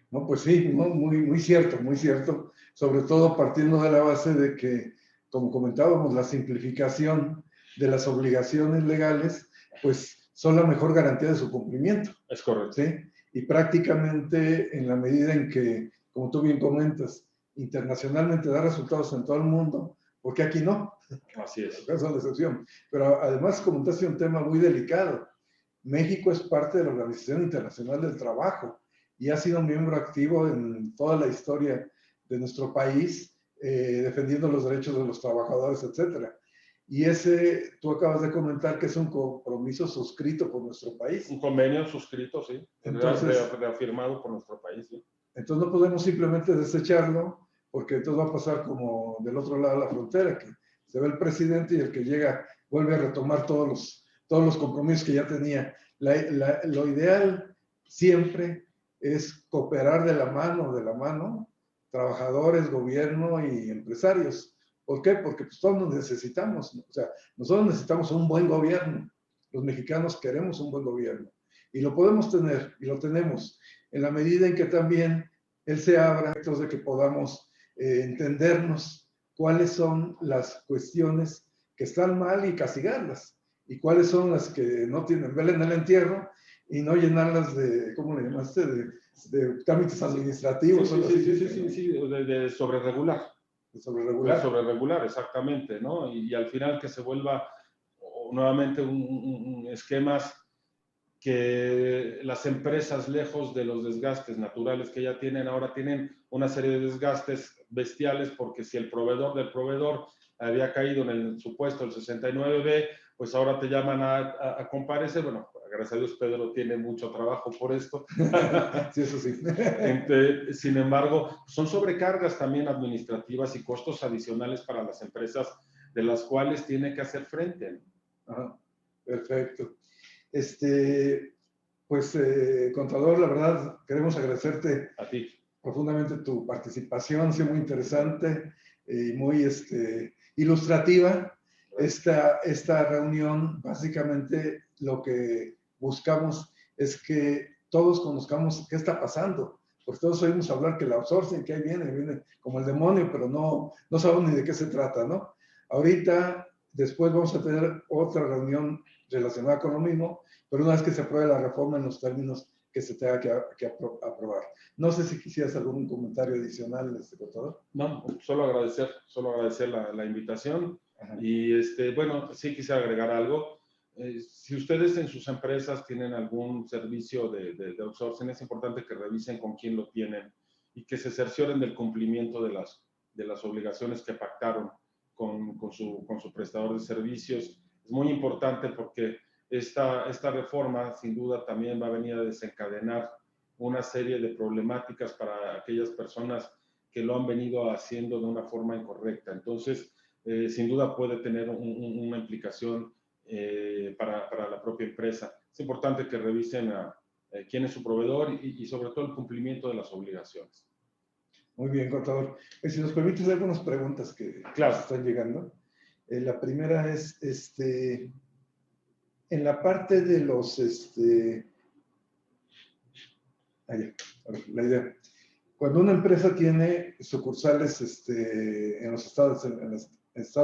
No, pues sí, no, muy cierto, muy cierto. Sobre todo partiendo de la base de que, como comentábamos, la simplificación de las obligaciones legales, pues son la mejor garantía de su cumplimiento. Es correcto. ¿Sí? Y prácticamente en la medida en que, como tú bien comentas, internacionalmente da resultados en todo el mundo, porque aquí no. Así es. Son de excepción. Pero además comentaste un tema muy delicado. México es parte de la Organización Internacional del Trabajo y ha sido miembro activo en toda la historia de nuestro país, defendiendo los derechos de los trabajadores, etcétera. Y ese, tú acabas de comentar que es un compromiso suscrito por nuestro país. Un convenio suscrito, sí. Entonces, reafirmado por nuestro país, sí. Entonces no podemos simplemente desecharlo, porque entonces va a pasar como del otro lado de la frontera, que se ve el presidente y el que llega vuelve a retomar todos los compromisos que ya tenía. Lo ideal siempre es cooperar de la mano, trabajadores, gobierno y empresarios. ¿Por qué? Porque pues, todos nos necesitamos, ¿no? O sea, nosotros necesitamos un buen gobierno. Los mexicanos queremos un buen gobierno. Y lo podemos tener, y lo tenemos, en la medida en que también él se abra, de que podamos entendernos cuáles son las cuestiones que están mal y castigarlas, y cuáles son las que no tienen vela en el entierro, y no llenarlas de, ¿cómo le llamaste? De trámites administrativos. Sí, de sobreregular. De sobreregular. De sobreregular, exactamente, ¿no? Y al final que se vuelva nuevamente un esquemas que las empresas, lejos de los desgastes naturales que ya tienen, ahora tienen una serie de desgastes bestiales, porque si el proveedor del proveedor había caído en el supuesto el 69B, pues ahora te llaman a comparecer. Bueno, gracias a Dios Pedro tiene mucho trabajo por esto. Sí, eso sí. Sin embargo, son sobrecargas también administrativas y costos adicionales para las empresas de las cuales tiene que hacer frente. Ajá, perfecto. Pues, contador, la verdad, queremos agradecerte a ti profundamente tu participación, ha sido muy interesante y muy ilustrativa. Esta reunión, básicamente, lo que buscamos es que todos conozcamos qué está pasando, porque todos oímos hablar que el outsourcing, que ahí viene como el demonio, pero no sabemos ni de qué se trata, ¿no? Ahorita, después vamos a tener otra reunión relacionada con lo mismo, pero una vez que se apruebe la reforma en los términos que se tenga que aprobar. No sé si quisieras algún comentario adicional, contador. No, solo agradecer la invitación. Ajá. Y bueno, sí quisiera agregar algo. Si ustedes en sus empresas tienen algún servicio de outsourcing, es importante que revisen con quién lo tienen y que se cercioren del cumplimiento de las obligaciones que pactaron con su prestador de servicios. Es muy importante porque esta reforma sin duda también va a venir a desencadenar una serie de problemáticas para aquellas personas que lo han venido haciendo de una forma incorrecta. Entonces, sin duda puede tener una implicación para la propia empresa. Es importante que revisen quién es su proveedor y sobre todo el cumplimiento de las obligaciones. Muy bien, contador. Si nos permites algunas preguntas que nos están llegando. La primera es, en la parte de los, la idea. Cuando una empresa tiene sucursales en los estados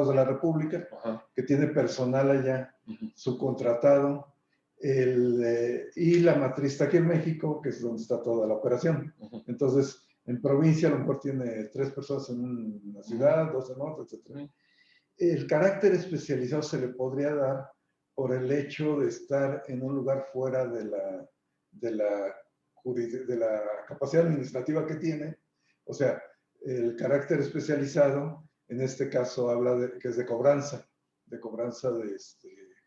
de la República, Ajá. que tiene personal allá, subcontratado, y la matriz está aquí en México, que es donde está toda la operación. Entonces, en provincia a lo mejor tiene 3 personas en una ciudad, 2 en otra, etc. El carácter especializado se le podría dar por el hecho de estar en un lugar fuera de la capacidad administrativa que tiene. O sea, el carácter especializado, en este caso habla de que es de cobranza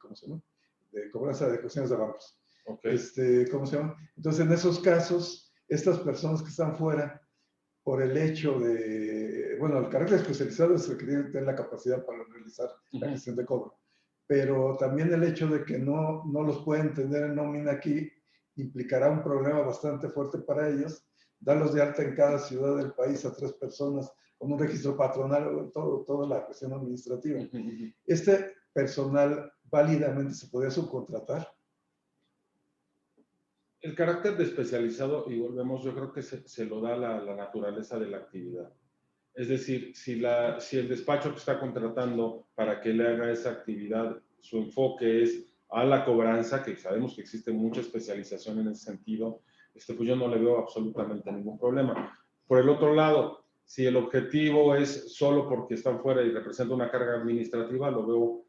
¿cómo se llama? De cobranza de cuestiones de bancos. Okay. ¿Cómo se llama? Entonces, en esos casos, estas personas que están fuera, por el hecho de, bueno, el carácter especializado es el que tiene que tener la capacidad para realizar la gestión de cobro, pero también el hecho de que no los pueden tener en nómina aquí implicará un problema bastante fuerte para ellos. Darlos de alta en cada ciudad del país a 3 personas con un registro patronal, toda la cuestión administrativa. Este personal válidamente se podría subcontratar. El carácter de especializado, y volvemos, yo creo que se lo da la naturaleza de la actividad. Es decir, si el despacho que está contratando para que le haga esa actividad, su enfoque es a la cobranza, que sabemos que existe mucha especialización en ese sentido, pues yo no le veo absolutamente ningún problema. Por el otro lado, si el objetivo es solo porque están fuera y representa una carga administrativa, lo veo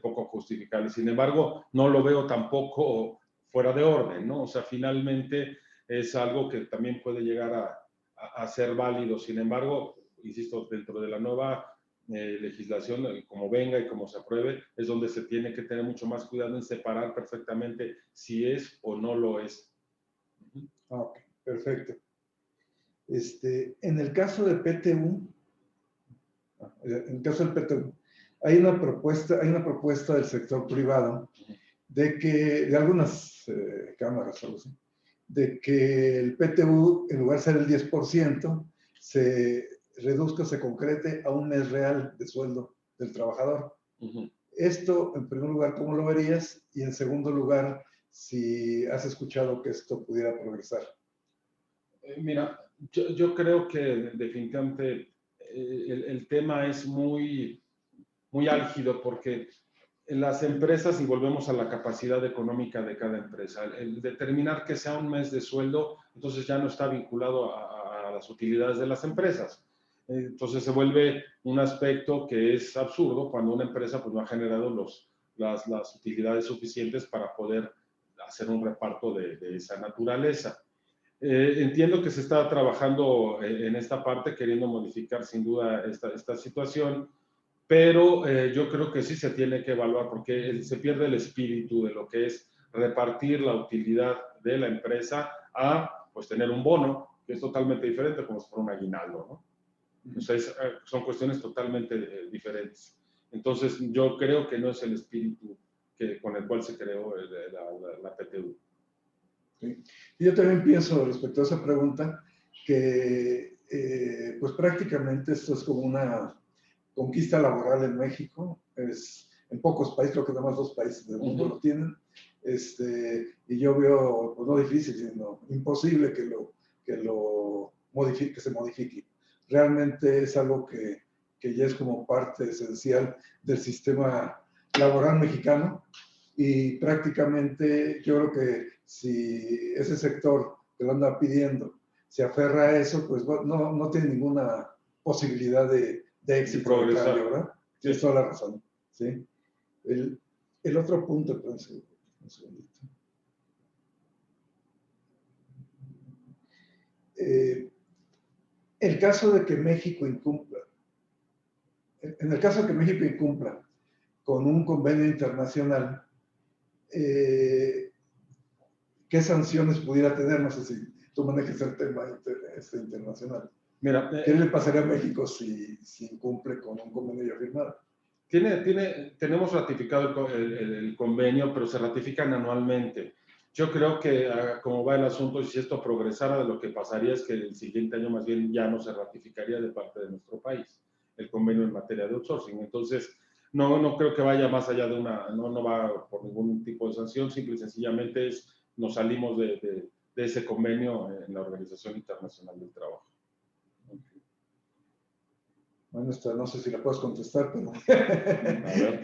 poco justificable. Sin embargo, no lo veo tampoco fuera de orden, ¿no? O sea, finalmente es algo que también puede llegar a ser válido. Sin embargo, insisto, dentro de la nueva legislación, como venga y como se apruebe, es donde se tiene que tener mucho más cuidado en separar perfectamente si es o no lo es. Ok, perfecto. En el caso del PTU, hay una propuesta del sector privado de algunas cámaras, de que el PTU, en lugar de ser el 10%, se reduzca, se concrete a un mes real de sueldo del trabajador. Esto, en primer lugar, ¿cómo lo verías? Y en segundo lugar, si has escuchado que esto pudiera progresar. Mira, yo creo que definitivamente el tema es muy álgido porque las empresas, y volvemos a la capacidad económica de cada empresa, el determinar que sea un mes de sueldo, entonces ya no está vinculado a las utilidades de las empresas. Entonces se vuelve un aspecto que es absurdo cuando una empresa pues no ha generado las utilidades suficientes para poder hacer un reparto de esa naturaleza. Entiendo que se está trabajando en esta parte, queriendo modificar sin duda esta situación, pero yo creo que sí se tiene que evaluar porque se pierde el espíritu de lo que es repartir la utilidad de la empresa a pues tener un bono, que es totalmente diferente como si fuera un aguinaldo, ¿no? O sea, son cuestiones totalmente diferentes. Entonces, yo creo que no es el espíritu con el cual se creó la PTU. ¿Sí? Yo también pienso respecto a esa pregunta que pues prácticamente esto es como una conquista laboral en México. En pocos países, creo que nada más 2 países del mundo lo tienen. Y yo veo, pues no difícil, sino imposible que se modifique. Realmente es algo que ya es como parte esencial del sistema laboral mexicano. Y prácticamente yo creo que si ese sector que lo anda pidiendo se aferra a eso, pues no tiene ninguna posibilidad de éxito de cambio, ¿verdad? Sí. Tienes toda la razón. ¿Sí? El otro punto, entonces, un segundito. El caso de que México incumpla, en el caso de que México incumpla con un convenio internacional, ¿qué sanciones pudiera tener? No sé si tú manejes el tema internacional. Mira, ¿Qué le pasaría a México si incumple con un convenio ya firmado? Tenemos ratificado el convenio, pero se ratifican anualmente. Yo creo que como va el asunto, y si esto progresara, lo que pasaría es que el siguiente año más bien ya no se ratificaría de parte de nuestro país el convenio en materia de outsourcing. Entonces, no creo que vaya más allá de no va por ningún tipo de sanción, simple y sencillamente nos salimos de ese convenio en la Organización Internacional del Trabajo. Bueno, no sé si la puedes contestar, pero A ver.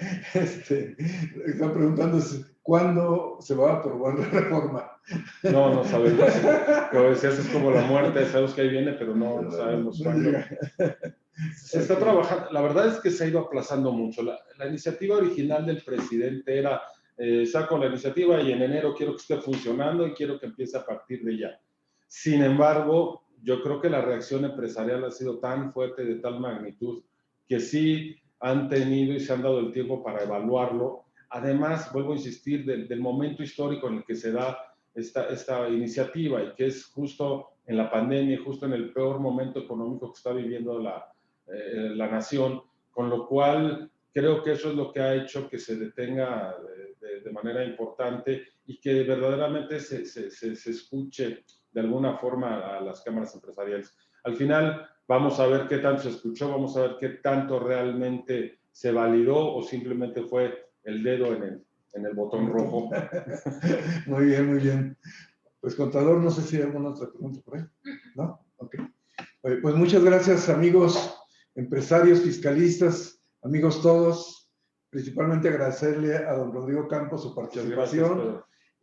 Están preguntando cuándo se va a aprobar la reforma. No sabemos. Como decías, es como la muerte, sabemos que ahí viene, pero no sabemos cuándo. Se está trabajando, la verdad es que se ha ido aplazando mucho. La iniciativa original del presidente era, saco la iniciativa y en enero quiero que esté funcionando y quiero que empiece a partir de ya. Sin embargo, yo creo que la reacción empresarial ha sido tan fuerte, de tal magnitud, que sí han tenido y se han dado el tiempo para evaluarlo. Además, vuelvo a insistir, del momento histórico en el que se da esta iniciativa y que es justo en la pandemia, justo en el peor momento económico que está viviendo la nación, con lo cual creo que eso es lo que ha hecho que se detenga de manera importante y que verdaderamente se escuche de alguna forma a las cámaras empresariales. Al final vamos a ver qué tanto se escuchó, vamos a ver qué tanto realmente se validó o simplemente fue el dedo en el botón rojo. Muy bien, muy bien. Pues, contador, no sé si hay alguna otra pregunta por ahí. ¿No? Ok. Pues muchas gracias, amigos empresarios, fiscalistas, amigos todos. Principalmente agradecerle a don Rodrigo Campos su participación.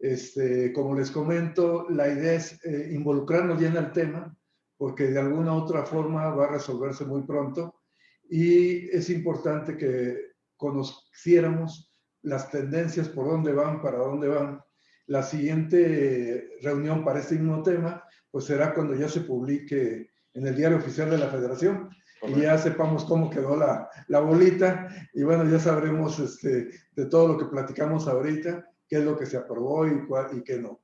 Gracias, como les comento, la idea es involucrarnos ya en el tema, porque de alguna u otra forma va a resolverse muy pronto y es importante que conociéramos las tendencias, por dónde van, para dónde van. La siguiente reunión para este mismo tema, pues será cuando ya se publique en el Diario Oficial de la Federación. Correcto. Y ya sepamos cómo quedó la bolita y bueno, ya sabremos de todo lo que platicamos ahorita, qué es lo que se aprobó y qué no.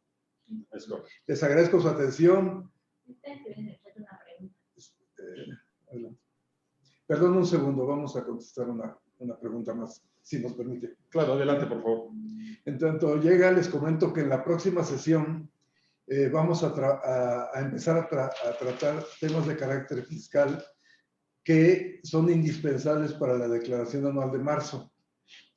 Les agradezco su atención. Perdón un segundo, vamos a contestar una pregunta más, si nos permite. Claro, adelante, por favor. En tanto llega, les comento que en la próxima sesión vamos a empezar a tratar temas de carácter fiscal que son indispensables para la declaración anual de marzo.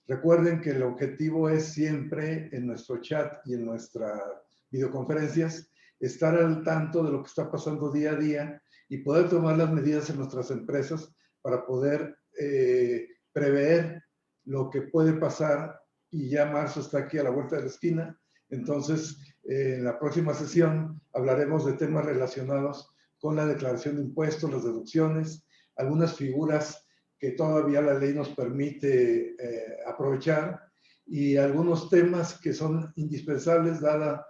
Recuerden que el objetivo es siempre en nuestro chat y en nuestras videoconferencias estar al tanto de lo que está pasando día a día y poder tomar las medidas en nuestras empresas para poder prever lo que puede pasar, y ya marzo está aquí a la vuelta de la esquina. Entonces, en la próxima sesión hablaremos de temas relacionados con la declaración de impuestos, las deducciones, algunas figuras que todavía la ley nos permite aprovechar y algunos temas que son indispensables dada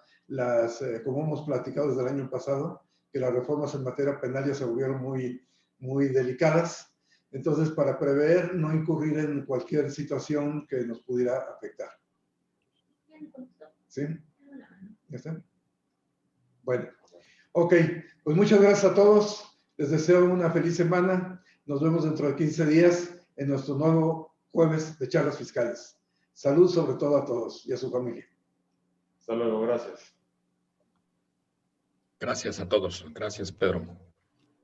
como hemos platicado desde el año pasado, que las reformas en materia penal ya se volvieron muy delicadas. Entonces, para prever, no incurrir en cualquier situación que nos pudiera afectar. ¿Sí? ¿Ya está? Bueno, ok. Pues muchas gracias a todos. Les deseo una feliz semana. Nos vemos dentro de 15 días en nuestro nuevo jueves de charlas fiscales. Salud sobre todo a todos y a su familia. Hasta luego, gracias. Gracias a todos. Gracias, Pedro.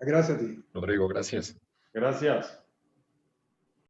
Gracias a ti. Rodrigo, gracias. Gracias.